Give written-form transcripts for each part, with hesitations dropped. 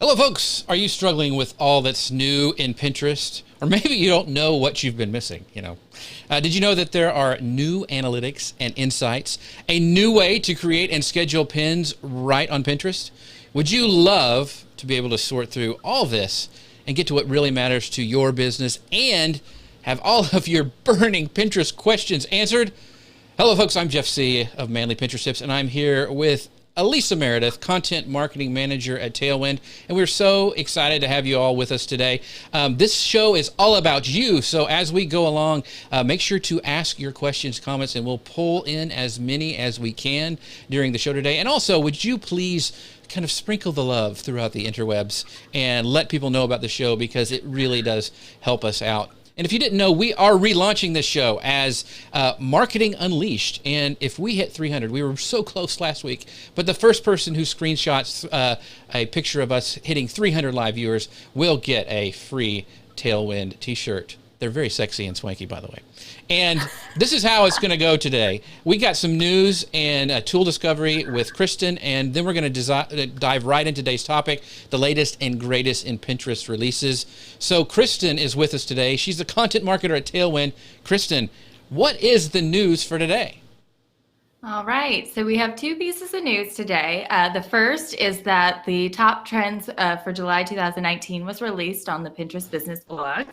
Hello, folks. Are you struggling with all that's new in Pinterest? Or maybe you don't know what you've been missing, Did you know that there are new analytics and insights, a new way to create and schedule pins right on Pinterest? Would you love to be able to sort through all this and get to what really matters to your business and have all of your burning Pinterest questions answered? Hello, folks. I'm Jeff Sieh of Manly Pinterest Tips, and I'm here with Alisa Meredith, Content Marketing Manager at Tailwind, and we're so excited to have you all with us today. This show is all about you, so as we go along, make sure to ask your questions, comments, and we'll pull in as many as we can during the show today. And also, would you please kind of sprinkle the love throughout the interwebs and let people know about the show, because it really does help us out. And if you didn't know, we are relaunching this show as Marketing Unleashed. And if we hit 300, we were so close last week, but the first person who screenshots a picture of us hitting 300 live viewers will get a free Tailwind t-shirt. They're very sexy and swanky, by the way. And this is how it's going to go today. We got some news and tool discovery with Kristen, and then we're going to dive right into today's topic, the latest and greatest in Pinterest releases. So Kristen is with us today. She's the content marketer at Tailwind. Kristen, what is the news for today? All right, so we have two pieces of news today. The first is that the top trends for July 2019 was released on the Pinterest business blog.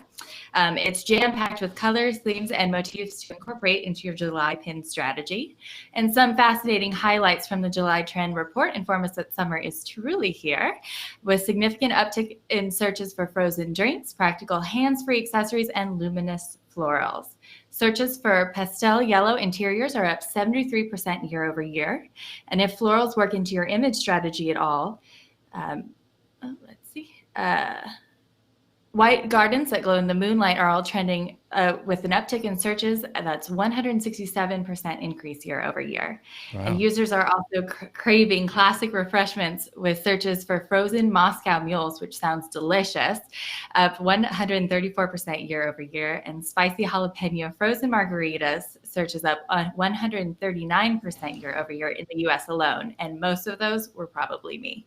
It's jam-packed with colors, themes, and motifs to incorporate into your July pin strategy. And some fascinating highlights from the July trend report inform us that summer is truly here, with significant uptick in searches for frozen drinks, practical hands-free accessories, and luminous florals. Searches for pastel yellow interiors are up 73% year over year. And if florals work into your image strategy at all, white gardens that glow in the moonlight are all trending with an uptick in searches. That's 167% increase year over year. Wow. And users are also craving classic refreshments with searches for frozen Moscow mules, which sounds delicious, up 134% year over year. And spicy jalapeno frozen margaritas searches up 139% year over year in the US alone. And most of those were probably me.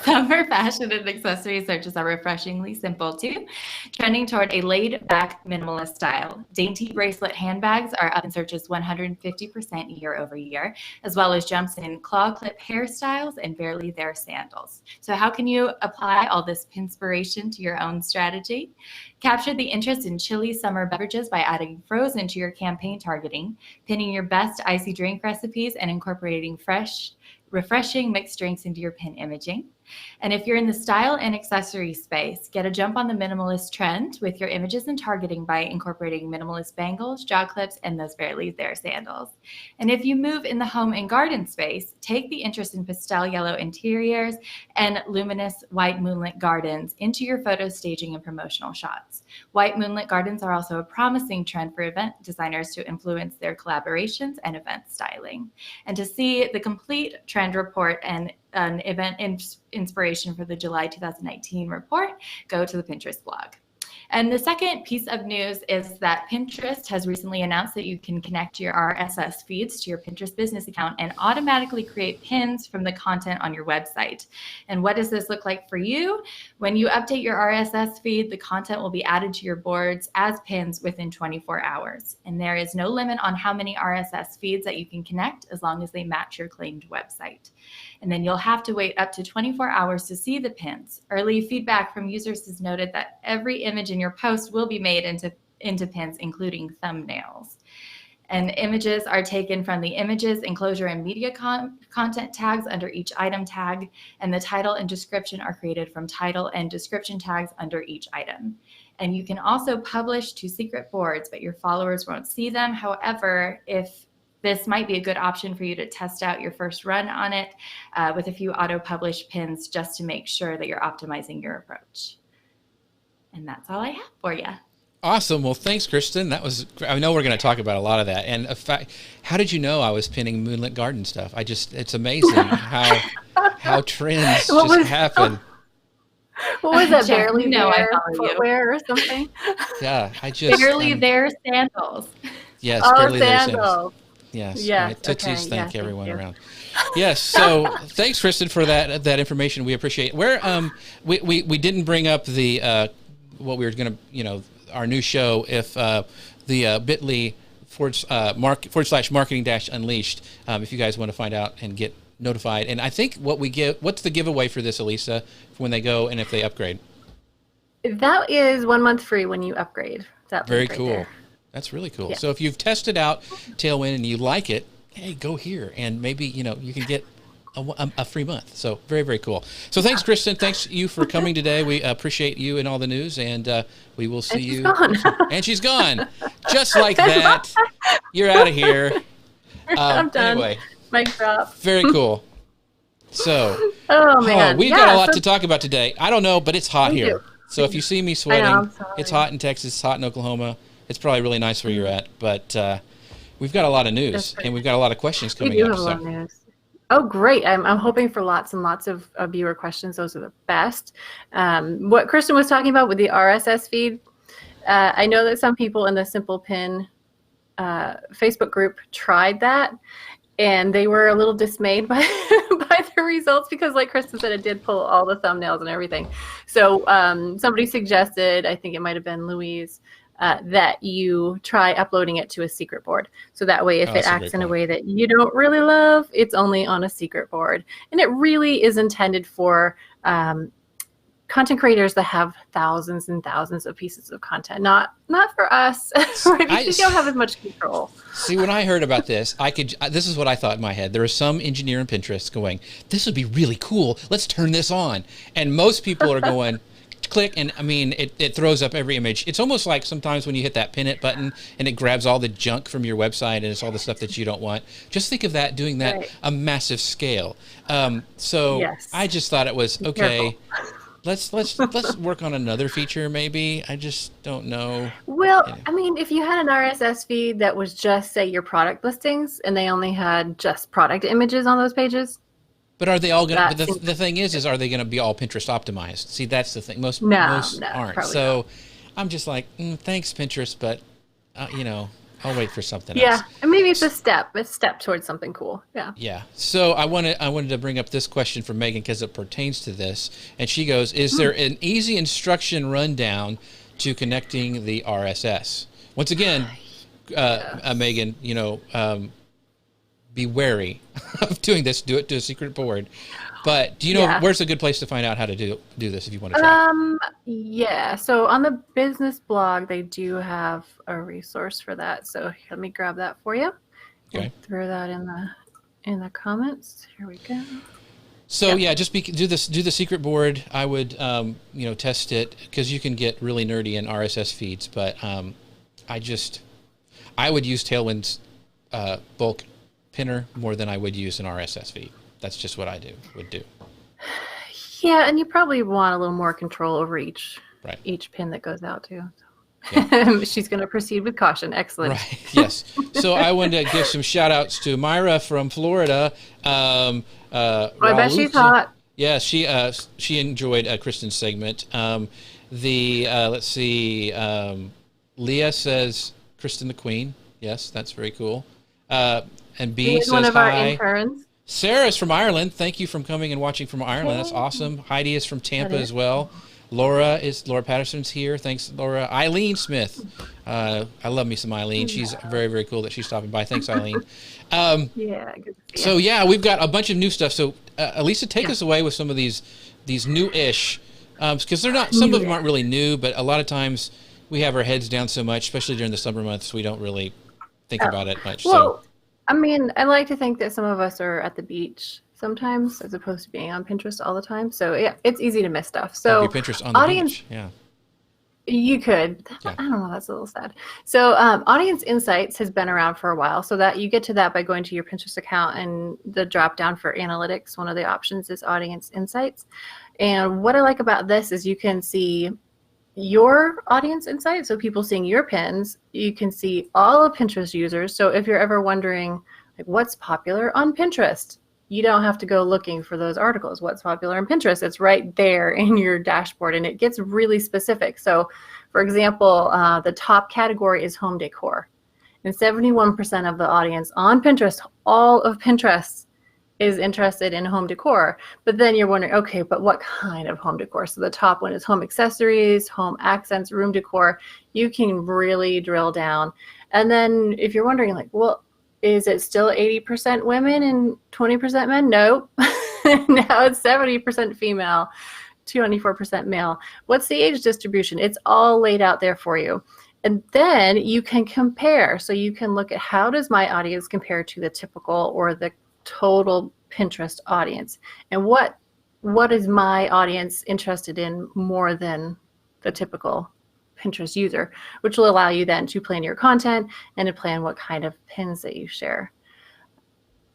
Summer fashion and accessory searches are refreshingly simple too, trending toward a laid-back minimalist style. Dainty bracelet handbags are up in searches 150% year over year, as well as jumps in claw clip hairstyles and barely there sandals. So how can you apply all this pinspiration to your own strategy? Capture the interest in chilly summer beverages by adding frozen to your campaign targeting, pinning your best icy drink recipes, and incorporating refreshing mixed drinks into your pin imaging. And if you're in the style and accessory space, get a jump on the minimalist trend with your images and targeting by incorporating minimalist bangles, jaw clips, and those barely there sandals. And if you move in the home and garden space, take the interest in pastel yellow interiors and luminous white moonlit gardens into your photo staging and promotional shots. White moonlit gardens are also a promising trend for event designers to influence their collaborations and event styling. And to see the complete trend report and an event inspiration for the July 2019 report, go to the Pinterest blog. And the second piece of news is that Pinterest has recently announced that you can connect your RSS feeds to your Pinterest business account and automatically create pins from the content on your website. And what does this look like for you? When you update your RSS feed, the content will be added to your boards as pins within 24 hours. And there is no limit on how many RSS feeds that you can connect as long as they match your claimed website. And then you'll have to wait up to 24 hours to see the pins. Early feedback from users has noted that every image in your post will be made into pins, including thumbnails. And images are taken from the images, enclosure, and media content tags under each item tag. And the title and description are created from title and description tags under each item. And you can also publish to secret boards, but your followers won't see them. However, if this might be a good option for you to test out your first run on it with a few auto-publish pins just to make sure that you're optimizing your approach. And that's all I have for you. Awesome. Well, thanks, Kristen. I know we're going to talk about a lot of that. And in fact, how did you know I was pinning Moonlit Garden stuff? It's amazing how trends just happen. What was it? Barely there footwear or something? Yeah, barely there sandals. Yes, oh, barely sandals. there sandals. Yes. Yes. Tootsies, thank everyone around. Yes. So thanks, Kristen, for that information. We appreciate it. Where we didn't bring up the what we were going to, our new show, if the bit.ly / marketing - unleashed, if you guys want to find out and get notified. And I think what's the giveaway for this, Alisa, for when they go and if they upgrade? That is 1 month free when you upgrade. That very cool. There. That's really cool. Yeah. So if you've tested out Tailwind and you like it, hey, go here and maybe, you can get a free month. So very, very cool. So thanks, Kristen. Thanks you for coming today. We appreciate you and all the news, and we will see you. And she's gone. Just like that. You're out of here. I'm done. Anyway. Mic drop. Very cool. So, man. We've got a lot to talk about today. I don't know, but it's hot here. Do. So if you see me sweating, it's hot in Texas, it's hot in Oklahoma. It's probably really nice where you're at, but we've got a lot of news, and we've got a lot of questions coming up. We do have a lot of news. Oh, great. I'm hoping for lots and lots of viewer questions. Those are the best. What Kristen was talking about with the RSS feed, I know that some people in the Simple Pin Facebook group tried that, and they were a little dismayed by the results because, like Kristen said, it did pull all the thumbnails and everything. So somebody suggested, I think it might have been Louise, that you try uploading it to a secret board. So that way, if it acts in a way that you don't really love, it's only on a secret board. And it really is intended for content creators that have thousands and thousands of pieces of content, not for us. We don't have as much control. See, when I heard about this, this is what I thought in my head. There was some engineer in Pinterest going, this would be really cool. Let's turn this on. And most people are going, click, and I mean, it throws up every image. It's almost like sometimes when you hit that pin it button and it grabs all the junk from your website and it's all the stuff that you don't want. Just think of that, doing that a massive scale. So yes. I just thought it was, okay, let's work on another feature maybe. I just don't know. Well, I mean, if you had an RSS feed that was just, say, your product listings and they only had just product images on those pages. But are they all going to, the thing is are they going to be all Pinterest optimized? See, that's the thing. Most aren't. So not. I'm just like, thanks, Pinterest, but, I'll wait for something else. Yeah, and maybe it's a step towards something cool. Yeah. Yeah. So I wanted to bring up this question from Megan because it pertains to this. And she goes, is there an easy instruction rundown to connecting the RSS? Once again, Megan, be wary of doing this. Do it to a secret board. But do you know where's a good place to find out how to do this if you want to try? Yeah. So on the business blog, they do have a resource for that. So let me grab that for you. Okay. Throw that in the comments. Here we go. So just do the secret board. I would test it because you can get really nerdy in RSS feeds. But I would use Tailwind's bulk pinner more than I would use an RSS feed. That's just what I would do. Yeah, and you probably want a little more control over each pin that goes out too. Yeah. She's going to proceed with caution. Excellent. Right. Yes. So I wanted to give some shout outs to Myra from Florida. I bet she's hot. Yeah, she enjoyed Kristen's segment. Let's see. Leah says Kristen the Queen. Yes, that's very cool. And B says one of hi. Our interns. Sarah's from Ireland. Thank you for coming and watching from Ireland. That's awesome. Heidi is from Tampa as well. Laura Patterson's here. Thanks, Laura. Eileen Smith. I love me some Eileen. She's very, very cool that she's stopping by. Thanks, Eileen. Good to see so we've got a bunch of new stuff. So Alisa, take us away with some of these new-ish, because they're not. Some of them aren't really new, but a lot of times we have our heads down so much, especially during the summer months, we don't really think about it much. Well, I mean, I like to think that some of us are at the beach sometimes as opposed to being on Pinterest all the time. So, yeah, it's easy to miss stuff. So, Pinterest on the beach. Yeah. You could. Yeah. I don't know. That's a little sad. So, Audience Insights has been around for a while. So that you get to that by going to your Pinterest account, and the drop down for analytics, one of the options is Audience Insights. And what I like about this is you can see your audience insight, so people seeing your pins. You can see all of Pinterest users. So if you're ever wondering, like, what's popular on Pinterest, you don't have to go looking for those articles. What's popular on Pinterest? It's right there in your dashboard, and it gets really specific. So, for example, the top category is home decor, and 71% of the audience on Pinterest, all of Pinterest, is interested in home decor, but then you're wondering, okay, but what kind of home decor? So the top one is home accessories, home accents, room decor. You can really drill down. And then if you're wondering, like, well, is it still 80% women and 20% men? No. Now it's 70% female, 24% male. What's the age distribution? It's all laid out there for you. And then you can compare. So you can look at, how does my audience compare to the typical or the total Pinterest audience? And what is my audience interested in more than the typical Pinterest user, which will allow you then to plan your content and to plan what kind of pins that you share.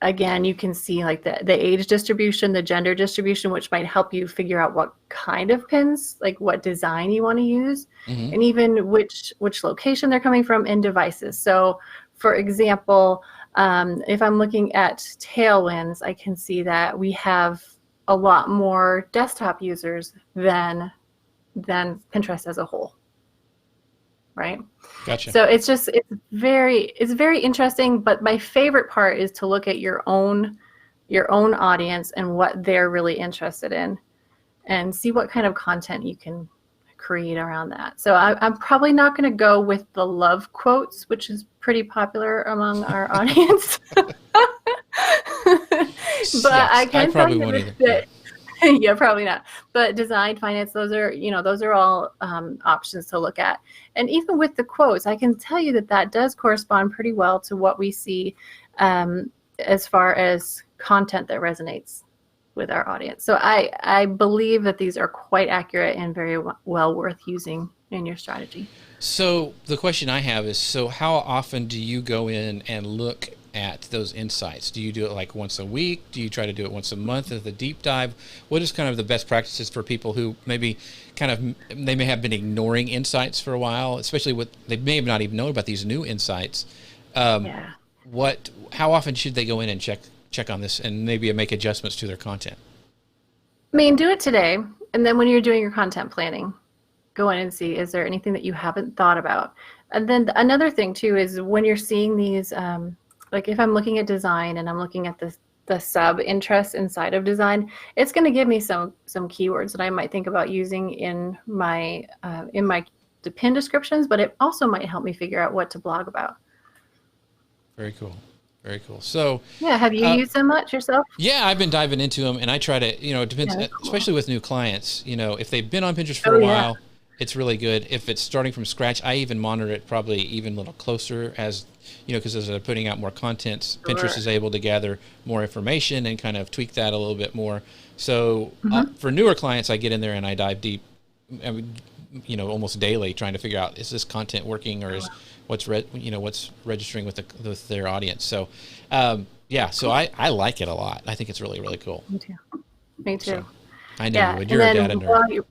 Again, you can see like the age distribution, the gender distribution, which might help you figure out what kind of pins, like what design you want to use, and even which location they're coming from, and devices. So for example, if I'm looking at Tailwinds, I can see that we have a lot more desktop users than Pinterest as a whole. Right? Gotcha. So it's very interesting, but my favorite part is to look at your own audience and what they're really interested in, and see what kind of content you can create around that. So I'm probably not going to go with the love quotes, which is pretty popular among our audience. But Yes, I can tell you won't that yeah, probably not. But design, finance, those are all options to look at. And even with the quotes, I can tell you that does correspond pretty well to what we see as far as content that resonates with our audience. So I believe that these are quite accurate and very well worth using in your strategy. So the question I have is, so how often do you go in and look at those insights? Do you do it like once a week? Do you try to do it once a month as a deep dive? What is kind of the best practices for people who maybe they may have been ignoring insights for a while, especially they may have not even known about these new insights. How often should they go in and check on this and maybe make adjustments to their content? I mean, do it today. And then when you're doing your content planning, go in and see, is there anything that you haven't thought about? And then another thing too is when you're seeing these, like if I'm looking at design and I'm looking at the sub interest inside of design, it's going to give me some keywords that I might think about using in my the pin descriptions, but it also might help me figure out what to blog about. Very cool. Very cool. So yeah, have you used them much yourself? Yeah, I've been diving into them, and I try to, it depends, cool. Especially with new clients, if they've been on Pinterest for a while, it's really good. If it's starting from scratch, I even monitor it probably even a little closer as, because as they're putting out more content, Pinterest is able to gather more information and kind of tweak that a little bit more. So for newer clients, I get in there and I dive deep, almost daily, trying to figure out, is this content working, or is what's registering with their audience. So, so I like it a lot. I think it's really, really cool. Me too. So, I know you would. You're a data nerd.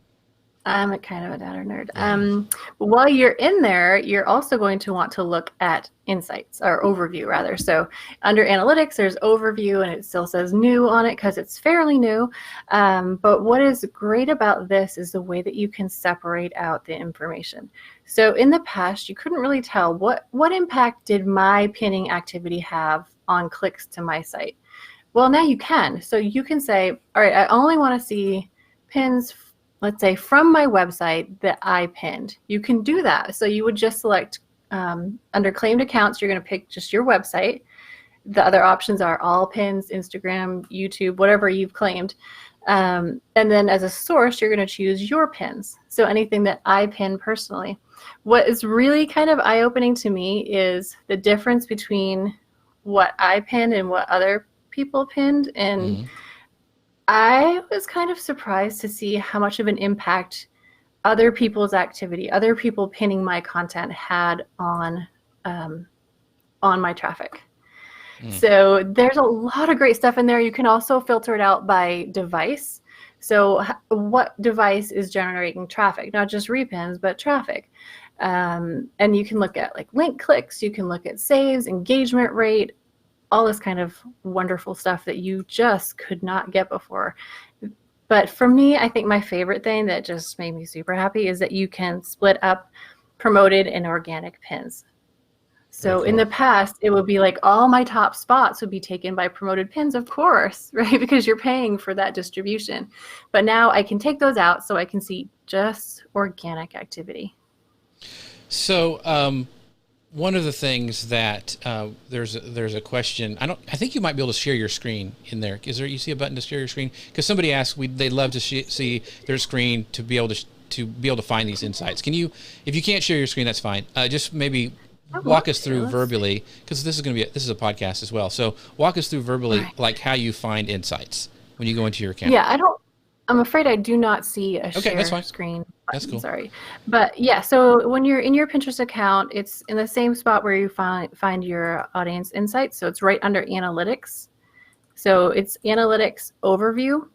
I'm kind of a data nerd. Yeah. While you're in there, you're also going to want to look at insights, or overview rather. So under analytics, there's overview, and it still says new on it because it's fairly new. But what is great about this is the way that you can separate out the information. So in the past, you couldn't really tell what impact did my pinning activity have on clicks to my site. Well, now you can. So you can say, all right, I only want to see pins, let's say, from my website that I pinned. You can do that. So you would just select under claimed accounts, you're going to pick just your website. The other options are all pins, Instagram, YouTube, whatever you've claimed. And then as a source, you're going to choose your pins. So anything that I pin personally. What is really kind of eye-opening to me is the difference between what I pinned and what other people pinned. And I was kind of surprised to see how much of an impact other people's activity, other people pinning my content had on my traffic. So there's a lot of great stuff in there. You can also filter it out by device. So what device is generating traffic, not just repins, but traffic. And you can look at like link clicks, you can look at saves, engagement rate, all this kind of wonderful stuff that you just could not get before. But for me, I think my favorite thing that just made me super happy is that you can split up promoted and organic pins. So in the past, it would be like all my top spots would be taken by promoted pins, of course, right? Because you're paying for that distribution. But now I can take those out so I can see just organic activity. So one of the things that there's a question. I think you might be able to share your screen in there. Is there? You see a button to share your screen? Because somebody asked they'd love to see their screen to be able to find these insights. Can you? If you can't share your screen, that's fine. Just maybe walk us through verbally, because this is a podcast as well. So walk us through verbally, like how you find insights when you go into your account. Yeah, I'm afraid I do not see a share screen. That's cool. Sorry. But yeah, so when you're in your Pinterest account, it's in the same spot where you find your audience insights. So it's right under analytics. So it's analytics overview.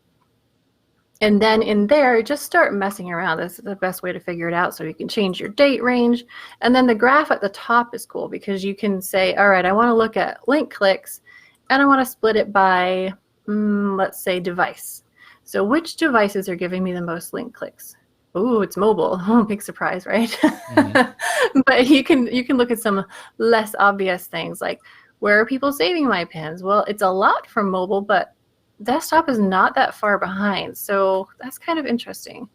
And then in there, just start messing around. That's the best way to figure it out. So you can change your date range. And then the graph at the top is cool because you can say, all right, I want to look at link clicks and I want to split it by, let's say, device. So which devices are giving me the most link clicks? Ooh, it's mobile. Oh, big surprise, right? Mm-hmm. But you can look at some less obvious things like, where are people saving my pins? Well, it's a lot from mobile, but desktop is not that far behind. So that's kind of interesting.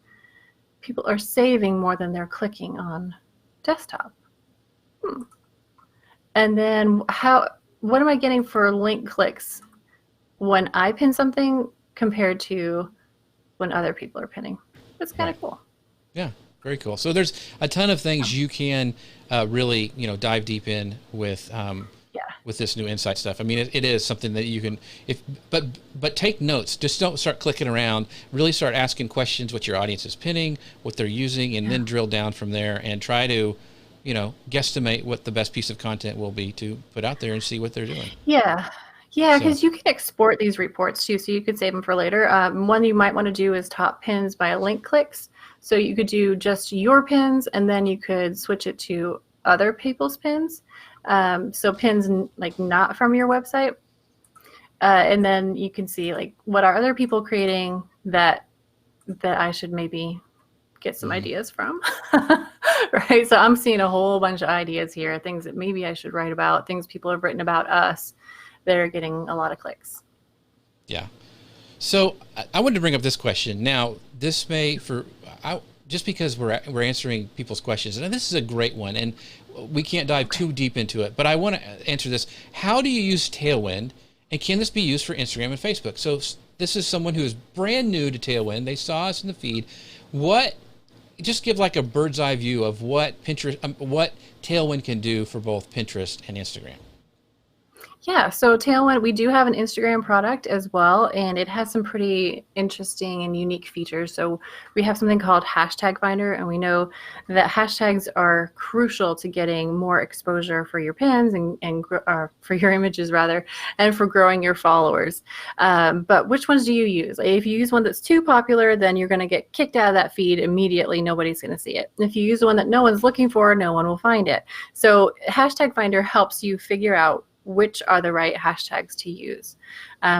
People are saving more than they're clicking on desktop. And then what am I getting for link clicks when I pin something compared to when other people are pinning? That's kind of cool. Yeah, very cool. So there's a ton of things you can really, dive deep in with this new insight stuff. I mean, it is something that you can, but take notes. Just don't start clicking around. Really start asking questions what your audience is pinning, what they're using, and then drill down from there and try to, guesstimate what the best piece of content will be to put out there and see what they're doing. Yeah. Yeah, because you can export these reports too, so you could save them for later. One you might want to do is top pins by link clicks. So you could do just your pins, and then you could switch it to other people's pins. So pins like not from your website. And then you can see like what are other people creating that I should maybe get some ideas from. Right? So I'm seeing a whole bunch of ideas here, things that maybe I should write about, things people have written about us that are getting a lot of clicks. Yeah. So I wanted to bring up this question. Now, this just because we're answering people's questions, and this is a great one, and we can't dive too deep into it, but I want to answer this. How do you use Tailwind, and can this be used for Instagram and Facebook? So this is someone who is brand new to Tailwind. They saw us in the feed. Just give like a bird's eye view of what what Tailwind can do for both Pinterest and Instagram. Yeah, so Tailwind, we do have an Instagram product as well, and it has some pretty interesting and unique features. So we have something called Hashtag Finder, and we know that hashtags are crucial to getting more exposure for your pins and for your images rather, and for growing your followers. But which ones do you use? If you use one that's too popular, then you're going to get kicked out of that feed immediately. Nobody's going to see it. If you use the one that no one's looking for, no one will find it. So Hashtag Finder helps you figure out which are the right hashtags to use.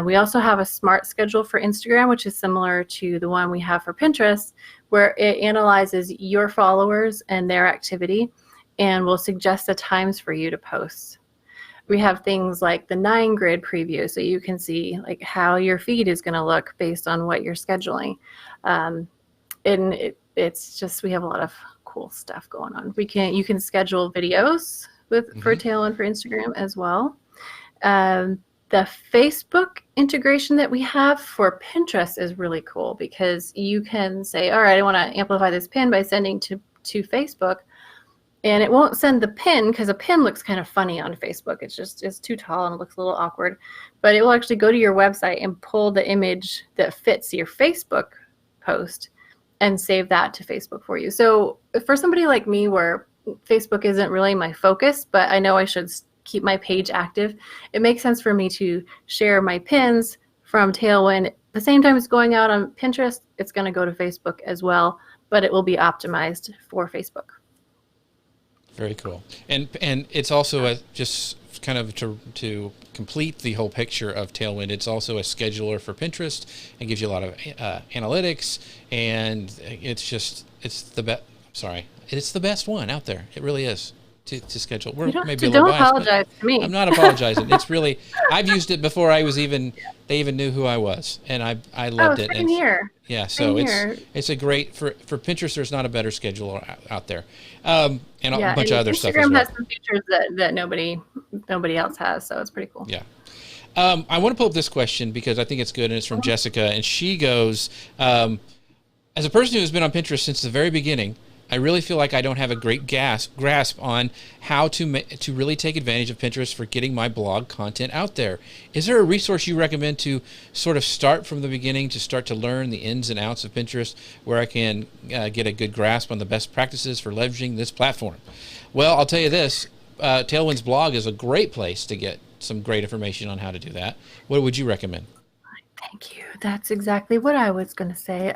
We also have a smart schedule for Instagram, which is similar to the one we have for Pinterest, where it analyzes your followers and their activity and will suggest the times for you to post. We have things like the 9-grid preview, so you can see like how your feed is going to look based on what you're scheduling. And it's just, we have a lot of cool stuff going on. You can schedule videos for Tailwind for Instagram as well. The Facebook integration that we have for Pinterest is really cool because you can say, all right, I want to amplify this pin by sending to Facebook, and it won't send the pin because a pin looks kind of funny on Facebook. It's too tall and it looks a little awkward, but it will actually go to your website and pull the image that fits your Facebook post and save that to Facebook for you. So for somebody like me where Facebook isn't really my focus, but I know I should keep my page active, it makes sense for me to share my pins from Tailwind. At the same time it's going out on Pinterest, it's going to go to Facebook as well, but it will be optimized for Facebook. Very cool. And it's also just kind of to complete the whole picture of Tailwind, it's also a scheduler for Pinterest and gives you a lot of analytics, and it's the best one out there. It really is. to schedule. You don't, maybe a little don't biased, apologize to me. I'm not apologizing. It's really, I've used it before I was they even knew who I was, and I loved it. Same here. Yeah, so Same it's a great for Pinterest. There's not a better scheduler out there, and a bunch of other stuff as Instagram well. has some features that nobody else has, so it's pretty cool. Yeah. I want to pull up this question because I think it's good, and it's from Jessica, and she goes, as a person who has been on Pinterest since the very beginning, I really feel like I don't have a great grasp on how to really take advantage of Pinterest for getting my blog content out there. Is there a resource you recommend to sort of start from the beginning, to start to learn the ins and outs of Pinterest, where I can get a good grasp on the best practices for leveraging this platform? Well, I'll tell you this, Tailwind's blog is a great place to get some great information on how to do that. What would you recommend? Thank you. That's exactly what I was going to say.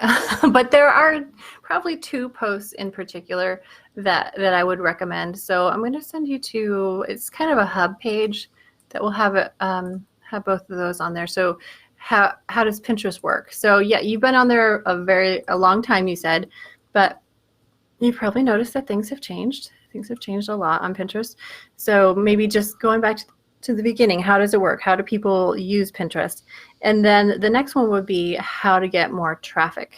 But there are probably 2 posts in particular that I would recommend. So I'm going to send you to, it's kind of a hub page that will have both of those on there. So how does Pinterest work? So yeah, you've been on there a long time, you said, but you've probably noticed that things have changed. Things have changed a lot on Pinterest. So maybe just going back to the beginning, how does it work? How do people use Pinterest? And then the next one would be how to get more traffic,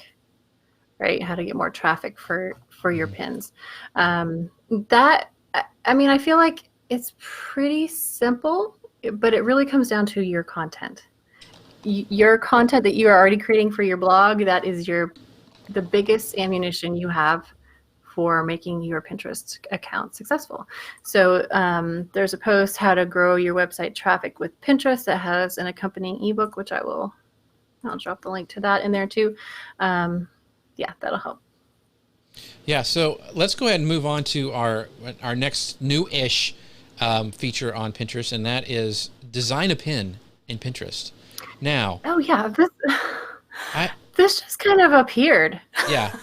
right? How to get more traffic for your pins. I feel like it's pretty simple, but it really comes down to your content. Your content that you are already creating for your blog, that is the biggest ammunition you have for making your Pinterest account successful. So there's a post, how to grow your website traffic with Pinterest, that has an accompanying ebook, which I'll drop the link to that in there too. Yeah, that'll help. Yeah, so let's go ahead and move on to our next new-ish feature on Pinterest, and that is design a pin in Pinterest. Now. Oh yeah, this just kind of appeared. Yeah.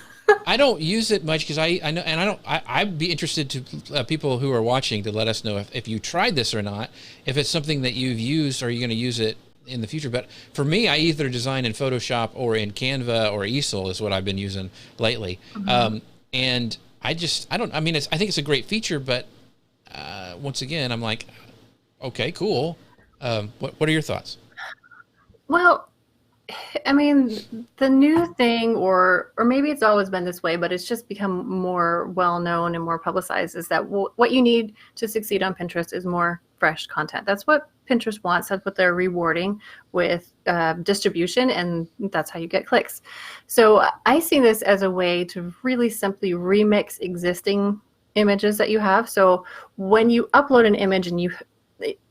I don't use it much because I know, and I'd be interested to people who are watching to let us know if you tried this or not, if it's something that you've used or you're going to use it in the future. But for me, I either design in Photoshop or in Canva or Easel is what I've been using lately. Mm-hmm. And I think it's a great feature, but once again, I'm like, okay, cool. What are your thoughts? Well, I mean, the new thing, or maybe it's always been this way, but it's just become more well-known and more publicized, is that what you need to succeed on Pinterest is more fresh content. That's what Pinterest wants. That's what they're rewarding with distribution, and that's how you get clicks. So I see this as a way to really simply remix existing images that you have. So when you upload an image and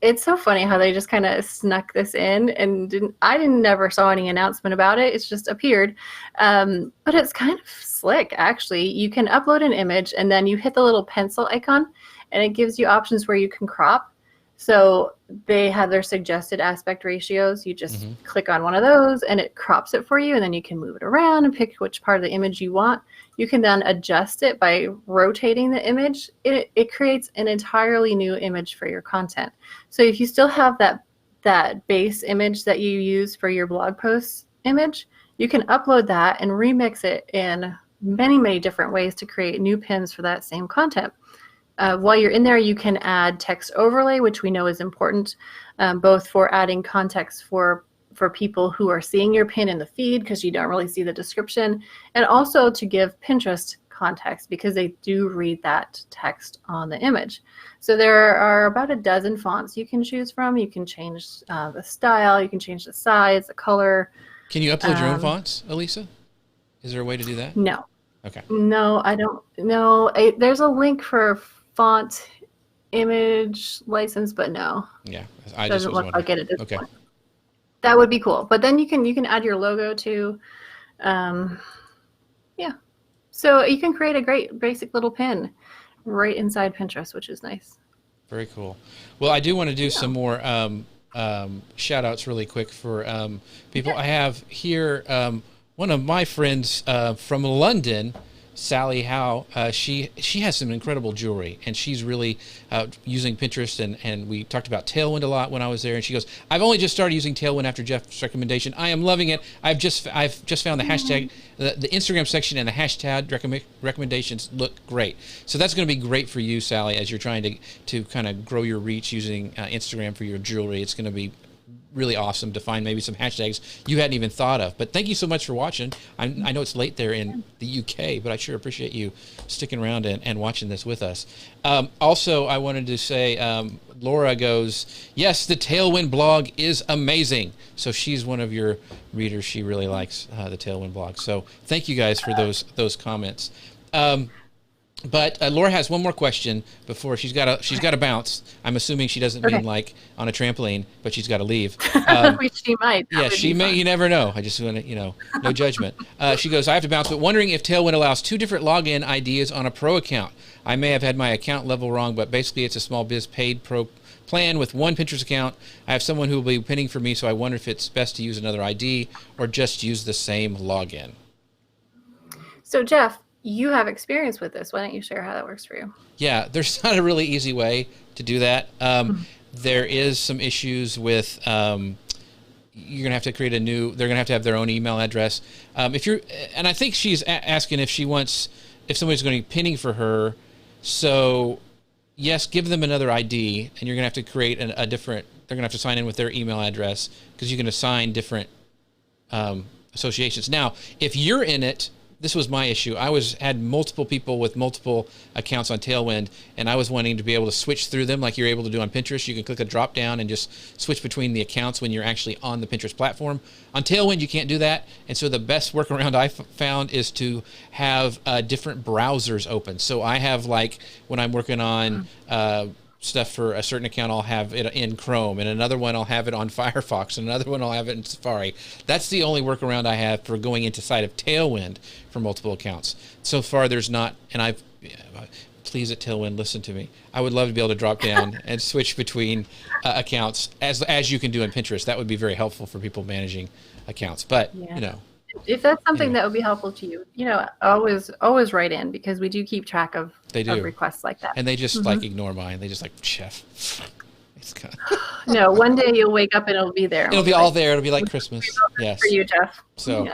it's so funny how they just kind of snuck this in, and I never saw any announcement about it. It's just appeared. But it's kind of slick, actually. You can upload an image and then you hit the little pencil icon and it gives you options where you can crop. So they have their suggested aspect ratios. You just click on one of those and it crops it for you, and then you can move it around and pick which part of the image you want. You can then adjust it by rotating the image. It creates an entirely new image for your content. So if you still have that base image that you use for your blog post image, you can upload that and remix it in many, many different ways to create new pins for that same content. While you're in there, you can add text overlay, which we know is important, both for adding context for people who are seeing your pin in the feed because you don't really see the description, and also to give Pinterest context because they do read that text on the image. So there are about a dozen fonts you can choose from. You can change the style, you can change the size, the color. Can you upload your own fonts, Alisa? Is there a way to do that? No. Okay. No, I don't know. There's a link for font image license, but no. Yeah, I doesn't look like it at this point. That would be cool. But then you can add your logo too. Yeah. So you can create a great basic little pin right inside Pinterest, which is nice. Very cool. Well, I do want to do some more shout outs really quick for people. Yeah. I have here one of my friends from London Sally Howe, she has some incredible jewelry, and she's really using Pinterest, and we talked about Tailwind a lot when I was there, and she goes, I've only just started using Tailwind after Jeff's recommendation. I am loving it. I've just found the hashtag, the Instagram section and the hashtag recommendations look great. So that's going to be great for you, Sally, as you're trying to kind of grow your reach using Instagram for your jewelry. It's going to be really awesome to find maybe some hashtags you hadn't even thought of. But thank you so much for watching. I know it's late there in the UK, but I sure appreciate you sticking around and watching this with us. Also, I wanted to say, Laura goes, yes, the Tailwind blog is amazing. So she's one of your readers. She really likes the Tailwind blog. So thank you guys for those comments. But Laura has one more question before she's got to bounce. I'm assuming she doesn't mean like on a trampoline, but she's got to leave. Which she might. Yeah, she may. You never know. I just want to, no judgment. She goes, I have to bounce, but wondering if Tailwind allows 2 different login IDs on a pro account. I may have had my account level wrong, but basically it's a small biz paid pro plan with one Pinterest account. I have someone who will be pinning for me, so I wonder if it's best to use another ID or just use the same login. So Jeff, you have experience with this. Why don't you share how that works for you? Yeah, there's not a really easy way to do that. There is some issues with you're gonna have to create they're gonna have to have their own email address. And I think she's asking if somebody's going to be pinning for her. So yes, give them another ID, and you're gonna have to create a different. They're gonna have to sign in with their email address because you can assign different associations. Now, if you're in it. This was my issue. I had multiple people with multiple accounts on Tailwind, and I was wanting to be able to switch through them like you're able to do on Pinterest. You can click a drop down and just switch between the accounts when you're actually on the Pinterest platform. On Tailwind, you can't do that, and so the best workaround I found is to have different browsers open. So I have, like, when I'm working on stuff for a certain account, I'll have it in Chrome, and another one I'll have it on Firefox, and another one I'll have it in Safari. That's the only workaround I have for going into side of Tailwind for multiple accounts. So far, there's not, and please at Tailwind, listen to me. I would love to be able to drop down and switch between accounts as you can do in Pinterest. That would be very helpful for people managing accounts. But if that's something that would be helpful to you, always write in, because we do keep track of requests like that. And they just like ignore mine. They just like, Chef. It's kind of... No, one day you'll wake up and it'll be there. It'll be all there. It'll be like Christmas. Yes. For you, Jeff. So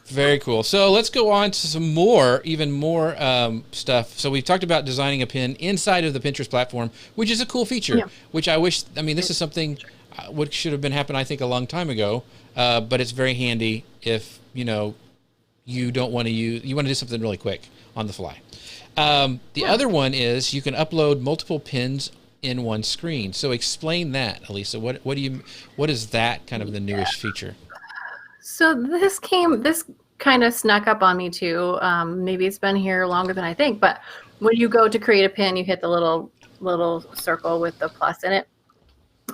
very cool. So let's go on to some even more stuff. So we've talked about designing a pin inside of the Pinterest platform, which is a cool feature, which this is something what should have been happening, I think, a long time ago. But it's very handy if, you don't want to you want to do something really quick on the fly. The other one is you can upload multiple pins in one screen. So explain that, Alisa. What is that kind of the newish feature? So this kind of snuck up on me too. Maybe it's been here longer than I think, but when you go to create a pin, you hit the little circle with the plus in it.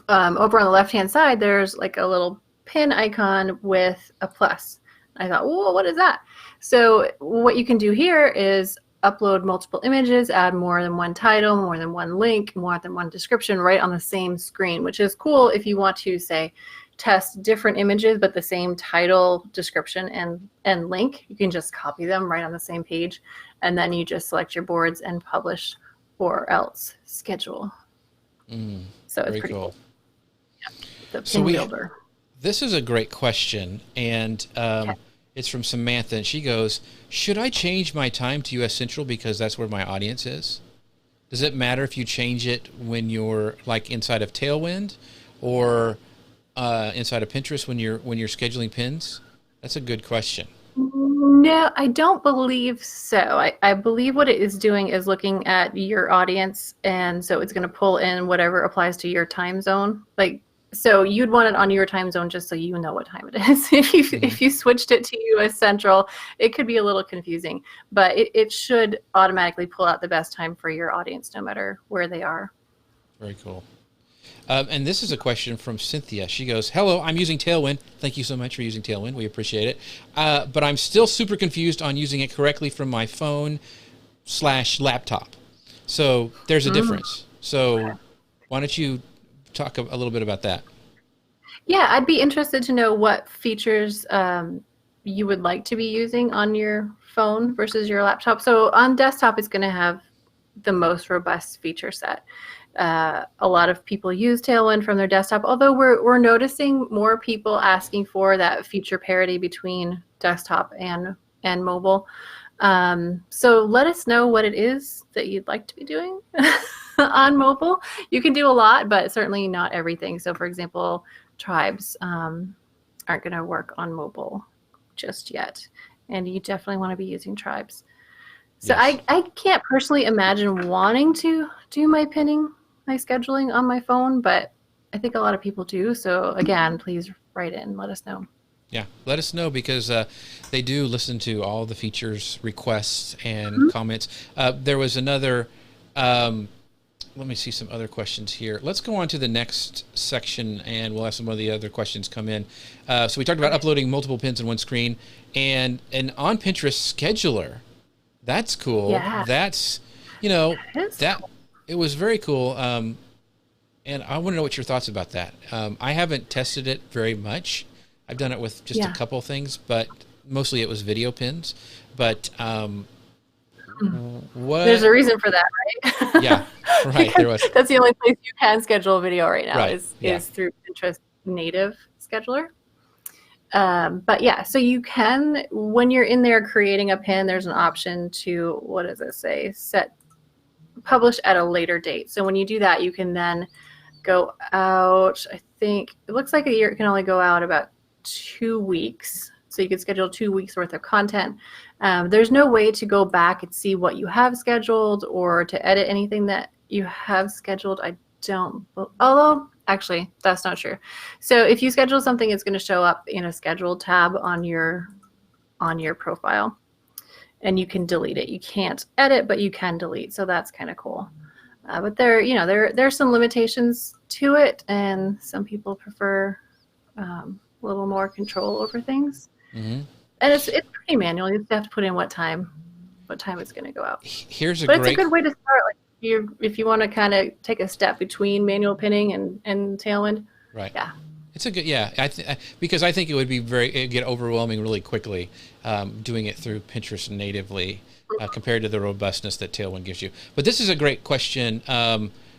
Over on the left-hand side, there's like a little pin icon with a plus. I thought, whoa, what is that? So what you can do here is upload multiple images, add more than one title, more than one link, more than one description right on the same screen, which is cool if you want to, say, test different images, but the same title, description, and link. You can just copy them right on the same page, and then you just select your boards and publish or else schedule. So it's pretty cool. Yeah, the pin builder. This is a great question, and it's from Samantha, and she goes, should I change my time to US Central because that's where my audience is? Does it matter if you change it when you're like inside of Tailwind or inside of Pinterest when you're scheduling pins? That's a good question. No, I don't believe so. I believe what it is doing is looking at your audience, and so it's going to pull in whatever applies to your time zone. So you'd want it on your time zone just so you know what time it is. If you switched it to US Central, it could be a little confusing, but it should automatically pull out the best time for your audience no matter where they are. Very cool. And this is a question from Cynthia. She goes, hello, I'm using Tailwind. Thank you so much for using Tailwind. We appreciate it. But I'm still super confused on using it correctly from my phone/laptop. So there's a difference. So why don't you talk a little bit about that? Yeah, I'd be interested to know what features you would like to be using on your phone versus your laptop. So on desktop, it's going to have the most robust feature set. A lot of people use Tailwind from their desktop, although we're noticing more people asking for that feature parity between desktop and mobile. So let us know what it is that you'd like to be doing on mobile. You can do a lot, but certainly not everything. So for example, tribes aren't going to work on mobile just yet. And you definitely want to be using tribes. So yes. I can't personally imagine wanting to do my pinning, my scheduling on my phone, but I think a lot of people do. So again, please write in, let us know. Yeah, let us know, because they do listen to all the features, requests, and comments. There was another, let me see some other questions here. Let's go on to the next section, and we'll have some of the other questions come in. So we talked about uploading multiple pins in one screen, and an on Pinterest scheduler. That's cool. Yeah. That's, it was very cool. And I want to know what your thoughts about that. I haven't tested it very much. I've done it with just a couple things, but mostly it was video pins. But what? There's a reason for that, right? Yeah, right. There was. That's the only place you can schedule a video right now, right. is through Pinterest native scheduler. But yeah, so you can, when you're in there creating a pin, there's an option to, what does it say? Publish at a later date. So when you do that, you can then go out, I think, it looks like a year, it can only go out about 2 weeks. So you can schedule 2 weeks worth of content. There's no way to go back and see what you have scheduled or to edit anything that you have scheduled. I don't, although actually that's not true. So if you schedule something, it's going to show up in a scheduled tab on your profile, and you can delete it. You can't edit, but you can delete. So that's kind of cool. But there's some limitations to it, and some people prefer a little more control over things. And it's pretty manual. You just have to put in what time it's going to go out. It's a good way to start. Like if you want to kind of take a step between manual pinning and Tailwind. Right. Yeah. It's a good, because I think it would be it'd get overwhelming really quickly doing it through Pinterest natively compared to the robustness that Tailwind gives you. But this is a great question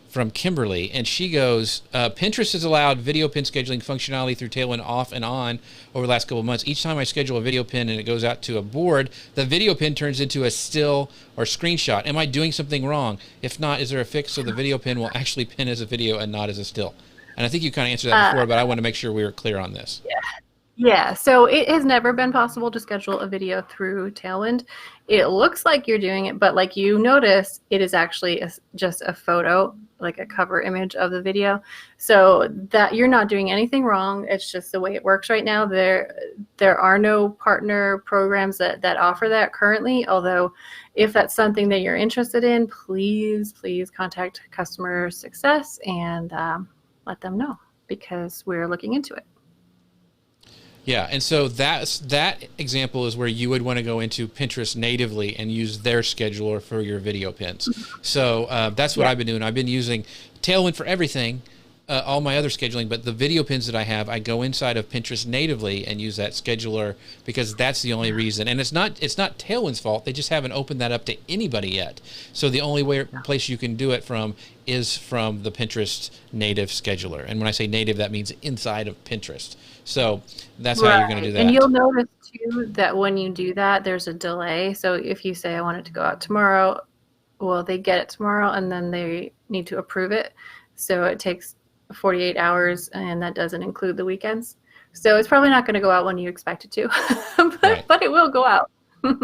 from Kimberly, and she goes, Pinterest has allowed video pin scheduling functionality through Tailwind off and on over the last couple of months. Each time I schedule a video pin and it goes out to a board, the video pin turns into a still or screenshot. Am I doing something wrong? If not, is there a fix so the video pin will actually pin as a video and not as a still? And I think you kind of answered that before, but I want to make sure we were clear on this. Yeah, so it has never been possible to schedule a video through Tailwind. It looks like you're doing it, but like you notice, it is actually just a photo, like a cover image of the video. So that you're not doing anything wrong. It's just the way it works right now. There are no partner programs that offer that currently, although if that's something that you're interested in, please contact customer success and let them know, because we're looking into it. Yeah, and so that example is where you would want to go into Pinterest natively and use their scheduler for your video pins. So that's what I've been doing. I've been using Tailwind for everything, all my other scheduling, but the video pins that I have, I go inside of Pinterest natively and use that scheduler, because that's the only reason. And it's not Tailwind's fault. They just haven't opened that up to anybody yet. So the only place you can do it from is from the Pinterest native scheduler. And when I say native, that means inside of Pinterest. So that's how you're going to do that. And you'll notice too that when you do that, there's a delay. So if you say I want it to go out tomorrow, well, they get it tomorrow and then they need to approve it. So it takes 48 hours, and that doesn't include the weekends. So it's probably not going to go out when you expect it to, but it will go out.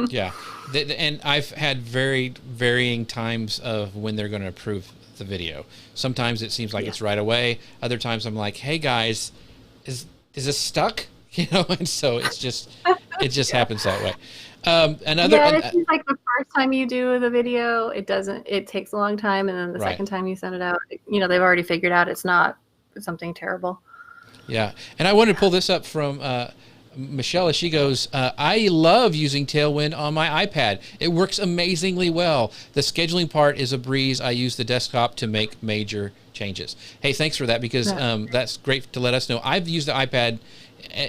Yeah. And I've had very varying times of when they're going to approve the video. Sometimes it seems like it's right away. Other times I'm like, hey guys, is this stuck? And so it just happens that way. It seems like the first time you do the video, it takes a long time, and then the second time you send it out, they've already figured out it's not something terrible. Yeah, and I wanted to pull this up from Michelle. She goes, I love using Tailwind on my iPad. It works amazingly well. The scheduling part is a breeze. I use the desktop to make major changes. Hey, thanks for that, because that's great to let us know. I've used the iPad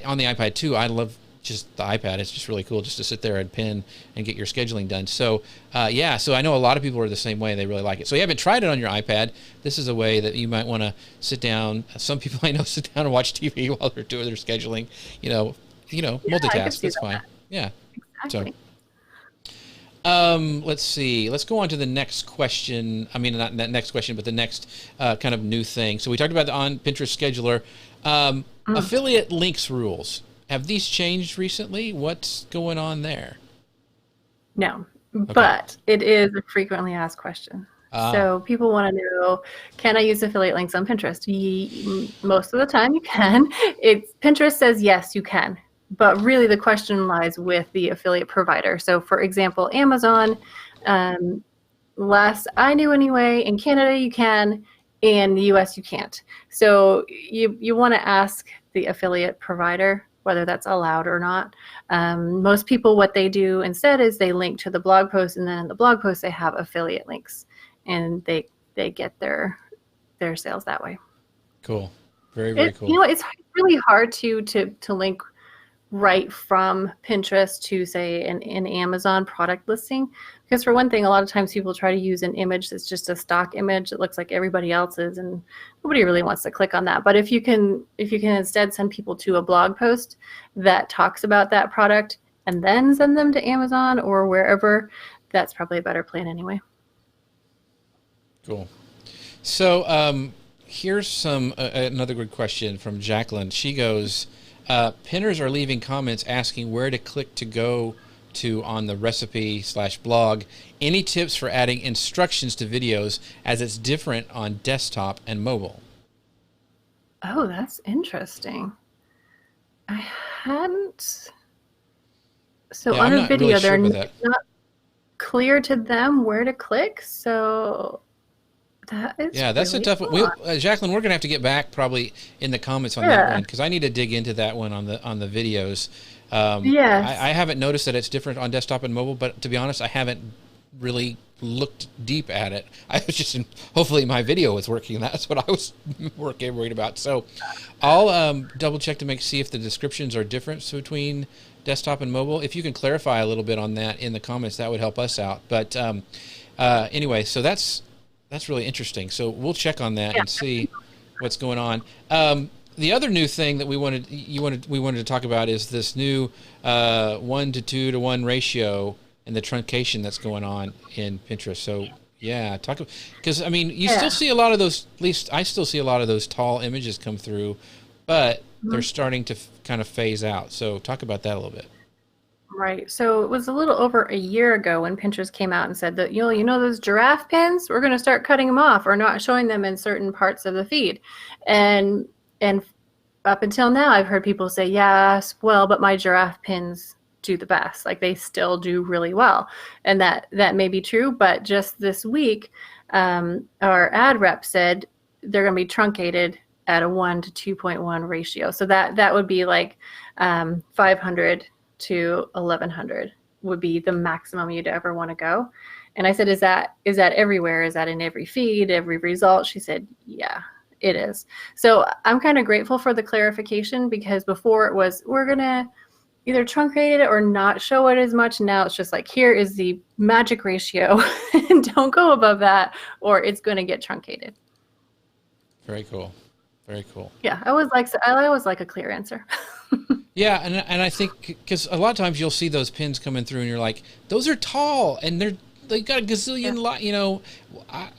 on the iPad too. I love just the iPad. It's just really cool just to sit there and pin and get your scheduling done. So so I know a lot of people are the same way. They really like it. So you haven't tried it on your iPad. This is a way that you might want to sit down. Some people I know sit down and watch TV while they're doing their scheduling. Multitask. That's fine. Yeah. Exactly. So, let's see. Let's go on to the next question. I mean, not that next question, but the next kind of new thing. So we talked about on Pinterest scheduler, affiliate links rules. Have these changed recently? What's going on there? No, but it is a frequently asked question. So people want to know, can I use affiliate links on Pinterest? Most of the time you can. Pinterest says yes, you can. But really the question lies with the affiliate provider. So for example, Amazon, last I knew anyway, in Canada you can, in the US you can't. So you want to ask the affiliate provider whether that's allowed or not. Most people, what they do instead is they link to the blog post, and then in the blog post they have affiliate links, and they get their sales that way. Cool. Very, very cool. It's really hard to link right from Pinterest to, say, an Amazon product listing, because for one thing, a lot of times people try to use an image that's just a stock image that looks like everybody else's, and nobody really wants to click on that. But if you can instead send people to a blog post that talks about that product and then send them to Amazon or wherever, that's probably a better plan anyway. Cool. So here's another good question from Jacqueline. She goes, pinners are leaving comments asking where to click to go to on the recipe/blog. Any tips for adding instructions to videos, as it's different on desktop and mobile? Oh, that's interesting. I hadn't. So on a video, they're not clear to them where to click. So that's really a tough one. Jacqueline, we're gonna have to get back probably in the comments on that one, because I need to dig into that one on the videos. I haven't noticed that it's different on desktop and mobile, but to be honest, I haven't really looked deep at it. I was just hopefully my video was working. That's what I was worried about. So I'll double check to see if the descriptions are different between desktop and mobile. If you can clarify a little bit on that in the comments, that would help us out. But anyway, so that's really interesting. So we'll check on that and see what's going on. The other new thing that we wanted to talk about is this new 1 to 2 to 1 ratio and the truncation that's going on in Pinterest. So because I mean, you still see a lot of those. At least I still see a lot of those tall images come through, but they're starting to kind of phase out. So talk about that a little bit. Right. So it was a little over a year ago when Pinterest came out and said that, you know those giraffe pins, we're going to start cutting them off or not showing them in certain parts of the feed. And up until now, I've heard people say, yes, well, but my giraffe pins do the best. Like, they still do really well. And that may be true. But just this week, our ad rep said they're going to be truncated at a 1 to 2.1 ratio. So that would be like 500 to 1100 would be the maximum you'd ever want to go. And I said, is that everywhere? Is that in every feed, every result? She said, yeah, it is. So I'm kind of grateful for the clarification, because before it was, we're going to either truncate it or not show it as much. Now it's just like, here is the magic ratio and don't go above that or it's going to get truncated. Very cool. Very cool. Yeah, I always like a clear answer. Yeah, and I think because a lot of times you'll see those pins coming through and you're like, those are tall and they've got a gazillion